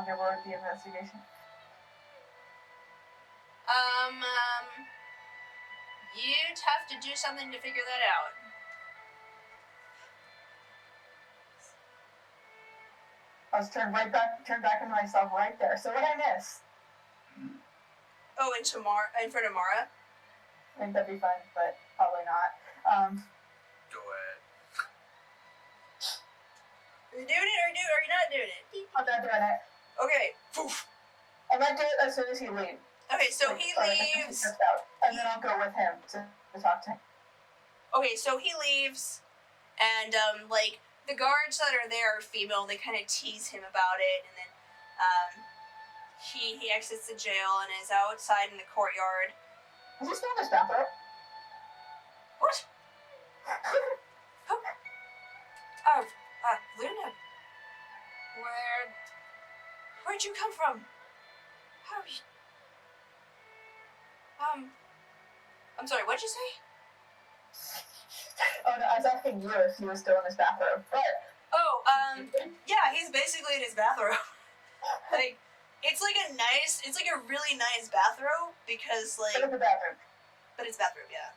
underboard the investigation? You'd have to do something to figure that out. I was turned back into myself right there. So what I miss? Oh, in for tomorrow? I think that'd be fun, but probably not. Go ahead. Are you doing it or are you not doing it? I'm not doing it. Okay. Poof. I might do it as soon as he leaves. Okay, so he leaves. And then I'll go with him to talk to him. Okay, so he leaves, and, the guards that are there are female, they kind of tease him about it, and then, he exits the jail and is outside in the courtyard. Is he still in his bathroom? What? Luna. Where'd you come from? How are you? I'm sorry, what'd you say? Oh no, I was asking you if he was still in his bathroom, but... Yeah, he's basically in his bathrobe. It's like a really nice bathrobe, because, But it's a bathroom. But it's bathrobe, yeah.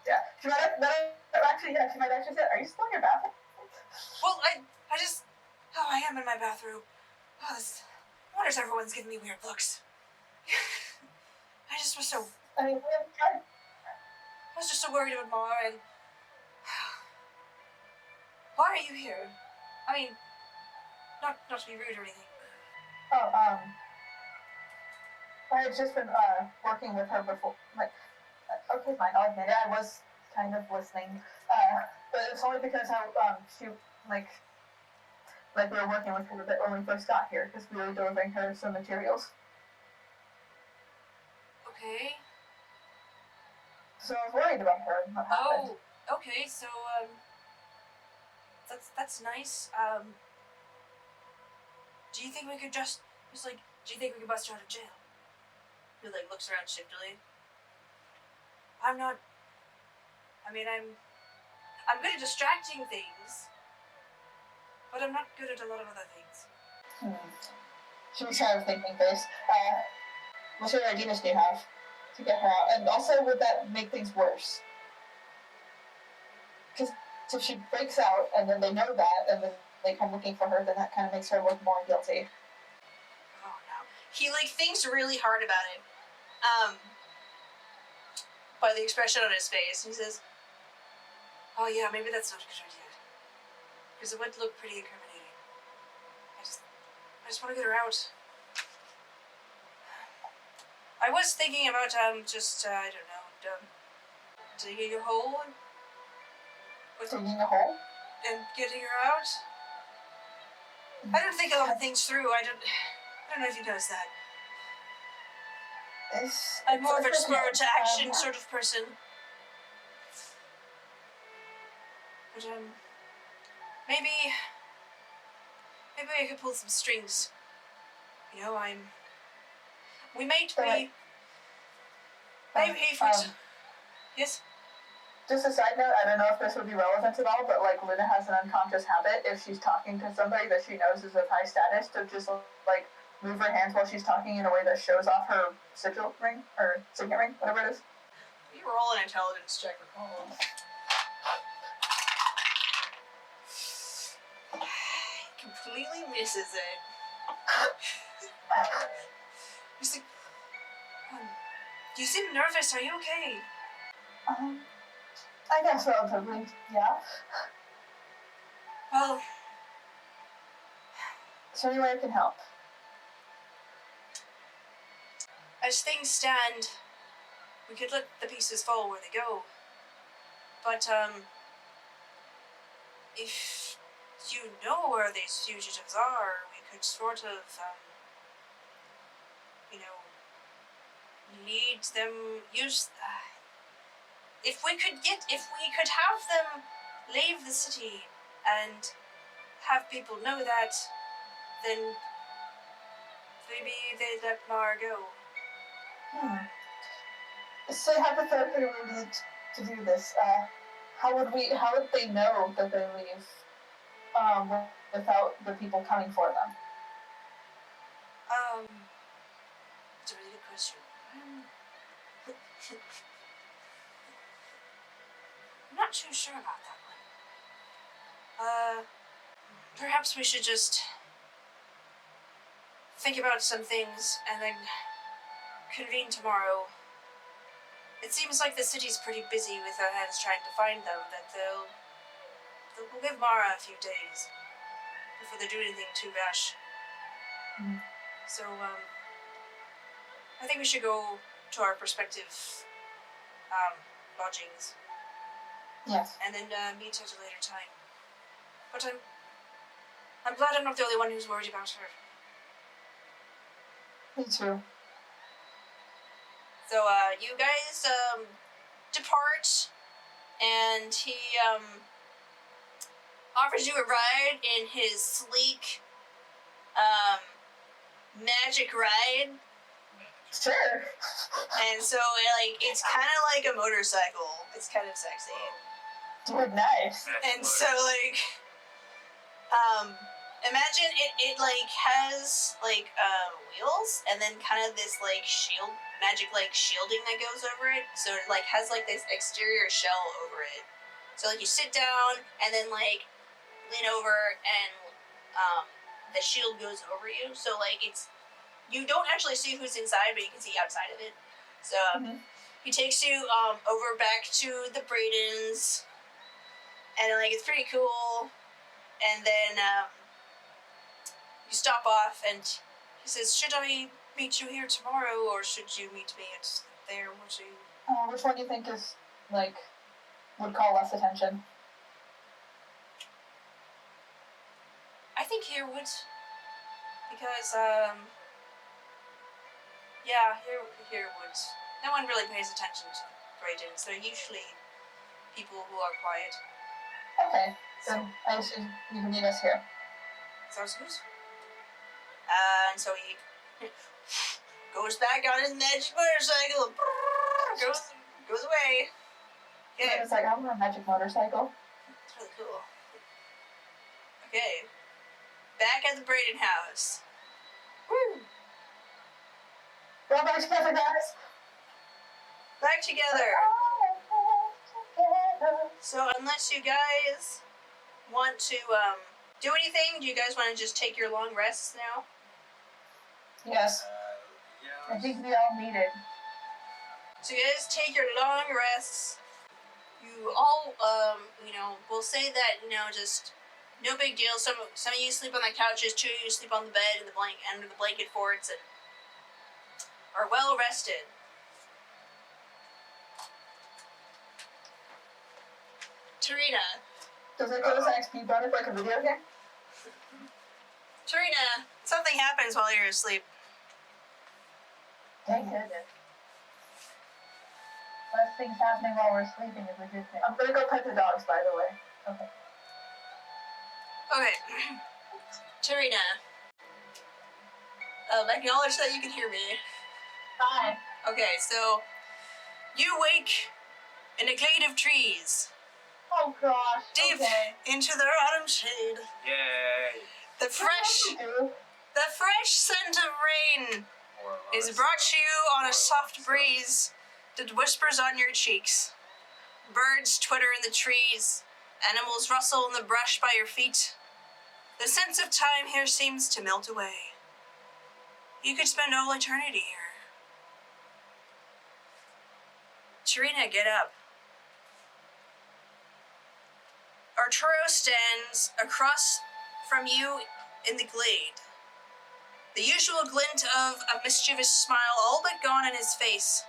Yeah. She might actually say, are you still in your bathroom? Well, I am in my bathrobe. Oh, I wonder if everyone's giving me weird looks. I was just so worried about Mara, and... Why are you here? I mean, not to be rude or anything. I had just been, working with her before, okay, fine, I'll admit it, I was kind of listening, but it's only because she, we were working with her a bit when we first got here, because we were delivering her some materials. Okay. So I was worried about her and what happened. Oh, okay, so, that's nice. Do you think we could do you think we could bust her out of jail? He, looks around shiftily. I'm good at distracting things, but I'm not good at a lot of other things. She was kind of thinking this. What sort of ideas do you have to get her out? And also, would that make things worse? Because if she breaks out, and then they know that, and then they come looking for her, then that kind of makes her look more guilty. Oh, no. He, thinks really hard about it. By the expression on his face, he says, oh, yeah, maybe that's not a good idea. Because it would look pretty incriminating. I just want to get her out. I was thinking about, digging a hole. Digging a hole? And getting her out. I don't think a lot of things through. I don't know if you noticed that. I'm more of a spur to action sort of person. But, maybe I could pull some strings. You know, we might be... Maybe if we... Yes? Just a side note, I don't know if this would be relevant at all, but, Luna has an unconscious habit, if she's talking to somebody that she knows is of high status, to just, move her hands while she's talking in a way that shows off her sigil ring, or signet ring, whatever it is. You roll an intelligence check with Colm. Completely misses it. You seem nervous, are you okay? I guess relatively, yeah. Well... Is there any way I can help? As things stand, we could let the pieces fall where they go. But, if you know where these fugitives are, we could sort of, lead them, if we could have them leave the city and have people know that, then maybe they'd let Mara go. So hypothetically, we need to do this. How would they know that they leave, without the people coming for them? That's a really good question. I'm not too sure about that one. Perhaps we should just think about some things and then convene tomorrow. It seems like the city's pretty busy with their hands trying to find them, that they'll give Mara a few days before they do anything too rash. Mm. So, I think we should go to our respective lodgings. Yes. And then meet at a later time. But I'm glad I'm not the only one who's worried about her. Me too. So, you guys, depart, and he, offers you a ride in his sleek, magic ride. Sure. And so, like, it's kind of like a motorcycle. It's kind of sexy. Dude, nice. And so, like, imagine it like, has, like, wheels, and then kind of this, like, shield, magic, like, shielding that goes over it. So it, like, has, like, this exterior shell over it. So, like, you sit down, and then, like, lean over, and, the shield goes over you. So, like, you don't actually see who's inside, but you can see outside of it. So, he takes you, over back to the Braydons, and, like, it's pretty cool. And then, you stop off, and he says, should I meet you here tomorrow, or should you meet me at there? Which one do you think is, like, would call less attention? I think here would. Because, yeah, here would. No one really pays attention to Braydons. They're usually people who are quiet. Okay, then I assume you can meet us here. Sounds good. And so he goes back on his magic motorcycle. Goes away. Okay. It's like, I want a magic motorcycle. It's really cool. Okay. Back at the Braydon house. Woo! We're back together, guys. Back together. So unless you guys want to do anything, do you guys want to just take your long rests now? Yes. Yeah. I think we all need it. So you guys take your long rests. You all, we'll say that, just no big deal. Some of you sleep on the couches, 2 of you sleep on the bed and under the blanket forts, and are well rested. Tarina. Does it give us an XP bonus like a video game? Tarina, something happens while you're asleep. Thank goodness. Less things happening while we're sleeping is a good thing. I'm gonna go pet the dogs, by the way. Okay. Okay. Tarina. Acknowledge that you can hear me. Hi. Okay, so you wake in a glade of trees. Oh gosh. Deep into their autumn shade. Yay! The fresh scent of rain is brought to you on a soft breeze that whispers on your cheeks. Birds twitter in the trees. Animals rustle in the brush by your feet. The sense of time here seems to melt away. You could spend all eternity here. Tarina, get up. Arturo stands across from you in the glade. The usual glint of a mischievous smile all but gone in his face.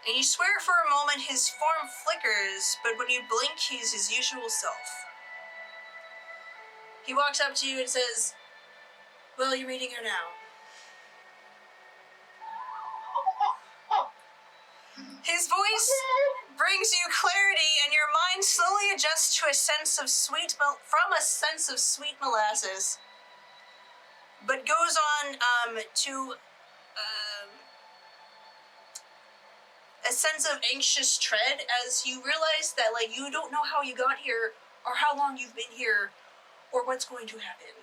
And you swear for a moment his form flickers, but when you blink, he's his usual self. He walks up to you and says, well, you're meeting her now. His voice brings you clarity, and your mind slowly adjusts to a sense of sweet molasses, but goes on to a sense of anxious dread as you realize that, you don't know how you got here, or how long you've been here, or what's going to happen.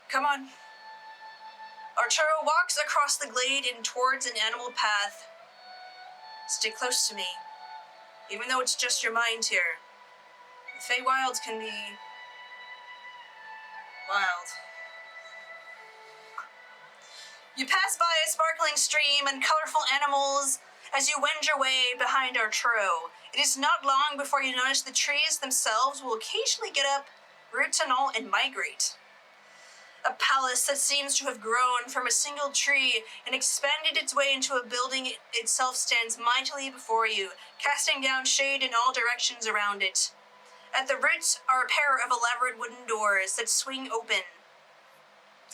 Come on. Arturo walks across the glade and towards an animal path. Stay close to me. Even though it's just your mind here. The feywilds can be wild. You pass by a sparkling stream and colorful animals as you wend your way behind Arturo. It is not long before you notice the trees themselves will occasionally get up, roots and all, and migrate. A palace that seems to have grown from a single tree and expanded its way into a building itself stands mightily before you, casting down shade in all directions around it. At the roots are a pair of elaborate wooden doors that swing open.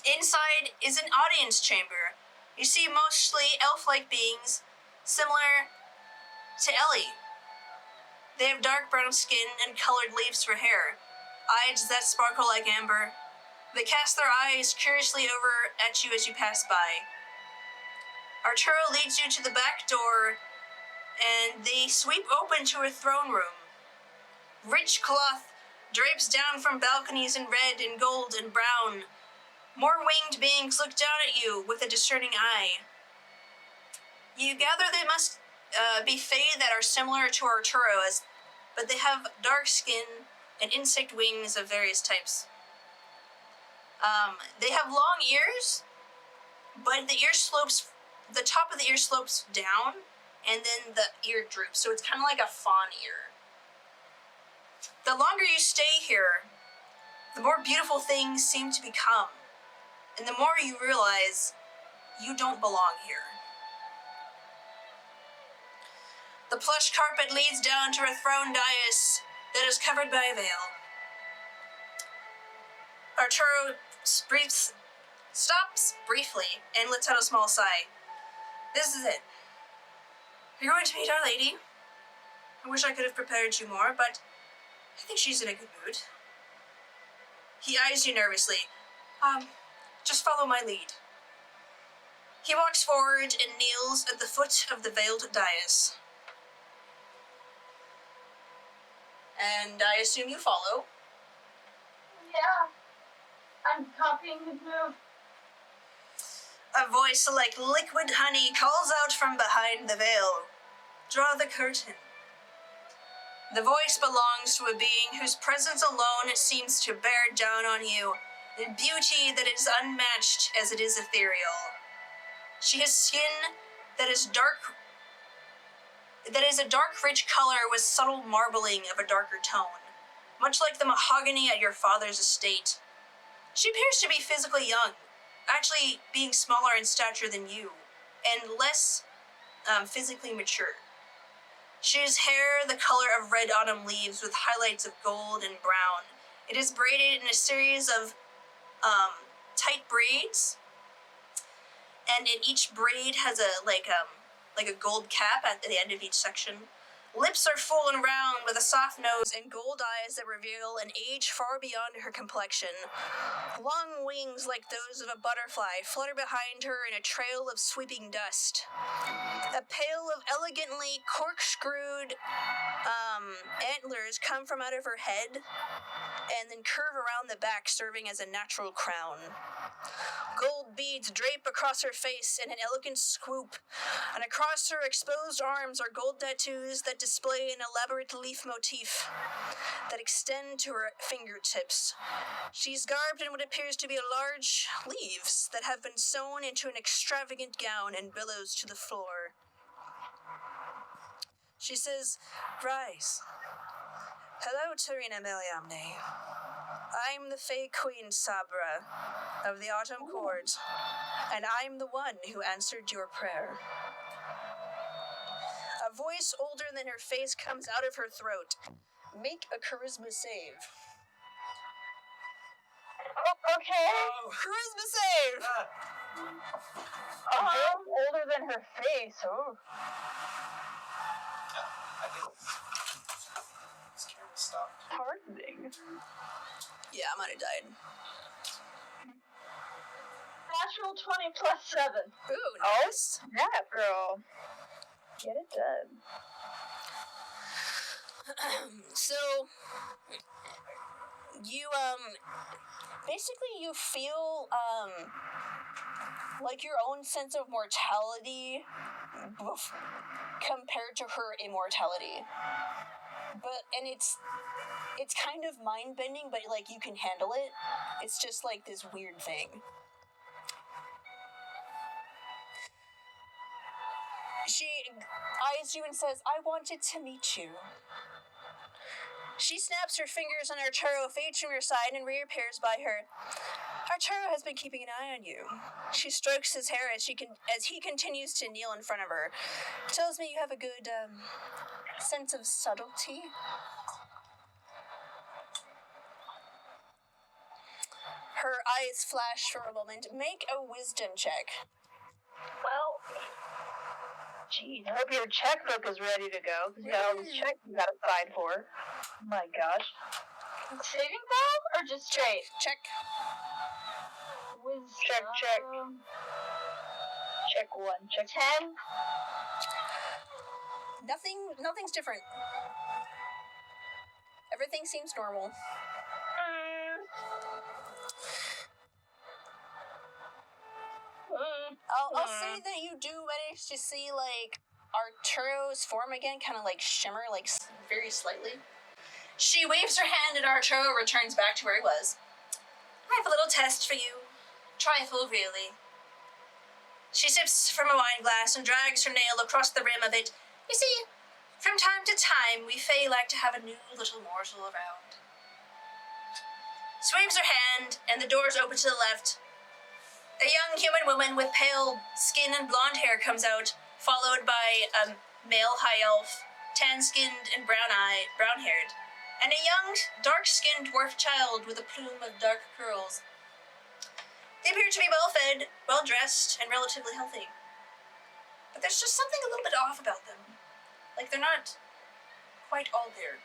Inside is an audience chamber. You see mostly elf-like beings, similar to Ellie. They have dark brown skin and colored leaves for hair, eyes that sparkle like amber. They cast their eyes curiously over at you as you pass by. Arturo leads you to the back door, and they sweep open to a throne room. Rich cloth drapes down from balconies in red and gold and brown. More winged beings look down at you with a discerning eye. You gather they must be fae that are similar to Arturo, but they have dark skin and insect wings of various types. They have long ears, but the top of the ear slopes down, and then the ear droops, so it's kind of like a fawn ear. The longer you stay here, the more beautiful things seem to become, and the more you realize you don't belong here. The plush carpet leads down to a throne dais that is covered by a veil. Arturo stops briefly and lets out a small sigh. This is it. You're going to meet Our Lady. I wish I could have prepared you more, but I think she's in a good mood. He eyes you nervously. Just follow my lead. He walks forward and kneels at the foot of the veiled dais. And I assume you follow. Yeah. I'm copying his move. A voice like liquid honey calls out from behind the veil. Draw the curtain. The voice belongs to a being whose presence alone seems to bear down on you, in beauty that is unmatched as it is ethereal. She has skin that is a dark, rich color with subtle marbling of a darker tone, much like the mahogany at your father's estate. She appears to be physically young, actually being smaller in stature than you, and less physically mature. She has hair the color of red autumn leaves with highlights of gold and brown. It is braided in a series of tight braids, and in each braid has a gold cap at the end of each section. Lips are full and round with a soft nose and gold eyes that reveal an age far beyond her complexion. Long wings like those of a butterfly flutter behind her in a trail of sweeping dust. A pair of elegantly corkscrewed antlers come from out of her head and then curve around the back, serving as a natural crown. Gold beads drape across her face in an elegant swoop, and across her exposed arms are gold tattoos that display an elaborate leaf motif that extend to her fingertips. She's garbed in what appears to be large leaves that have been sewn into an extravagant gown and billows to the floor. She says, "Rise. Hello, Tarina Meliamne. I'm the Fey Queen Sabra of the Autumn Court, and I'm the one who answered your prayer." A voice older than her face comes out of her throat. Make a charisma save. Oh, okay. Charisma save! A voice older than her face. Oh. I think this camera stopped. Hardening. Yeah, I might have died. Natural 20 plus 7. Ooh, nice. Oh, yeah, girl. Get it done. So, you, basically you feel, like your own sense of mortality compared to her immortality. And it's kind of mind-bending, but, like, you can handle it. It's just, like, this weird thing. She eyes you and says, I wanted to meet you. She snaps her fingers and Arturo fades from your side and reappears by her. Arturo has been keeping an eye on you. She strokes his hair as he continues to kneel in front of her. Tells me you have a good, sense of subtlety. Her eyes flash for a moment. Make a wisdom check. Well, geez, I hope your checkbook is ready to go, because you got all these checks you gotta sign for. Oh my gosh. Saving throw, or just straight? Check. Wisdom. Check. Check 1, check 10. Nothing's different. Everything seems normal. I'll say that you do manage to see, like, Arturo's form again, kind of, like, shimmer, like, very slightly. She waves her hand and Arturo returns back to where he was. I have a little test for you. Trifle, really. She sips from a wine glass and drags her nail across the rim of it. You see, from time to time, we Fae like to have a new little mortal around. She waves her hand, and the doors open to the left. A young human woman with pale skin and blonde hair comes out, followed by a male high elf, tan-skinned and brown-haired, and a young, dark-skinned dwarf child with a plume of dark curls. They appear to be well-fed, well-dressed, and relatively healthy. But there's just something a little bit off about them. Like, they're not quite all there.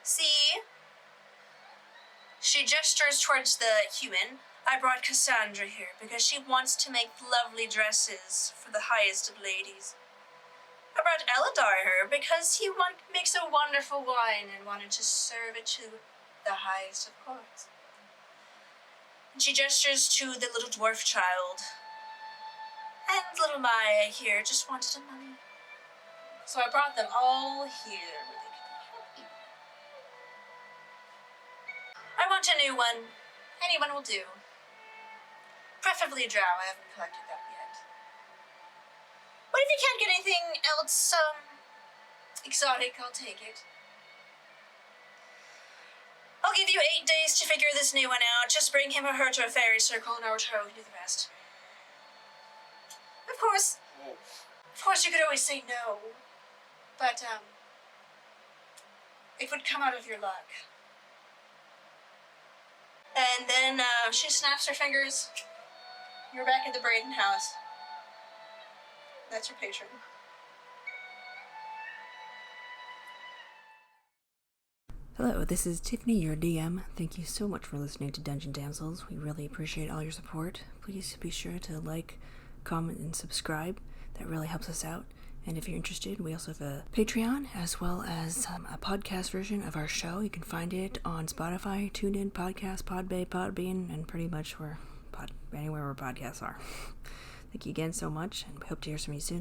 See? She gestures towards the human. I brought Cassandra here because she wants to make lovely dresses for the highest of ladies. I brought Eladar here because he makes a wonderful wine and wanted to serve it to the highest of courts. And she gestures to the little dwarf child. And little Maya here just wanted a mummy. So I brought them all here where they can be happy. I want a new one. Anyone will do. Preferably Drow. I haven't collected that yet. But if you can't get anything else, exotic, I'll take it. I'll give you 8 days to figure this new one out. Just bring him or her to a fairy circle and Arturo can do the rest. Of course, you could always say no. But, it would come out of your luck. And then, she snaps her fingers. You're back at the Braydon house. That's your patron. Hello, this is Tiffany, your DM. Thank you so much for listening to Dungeon Damsels. We really appreciate all your support. Please be sure to like, comment, and subscribe. That really helps us out. And if you're interested, we also have a Patreon, as well as a podcast version of our show. You can find it on Spotify, TuneIn, Podcast, Podbay, Podbean, and pretty much anywhere where podcasts are. Thank you again so much, and we hope to hear from you soon.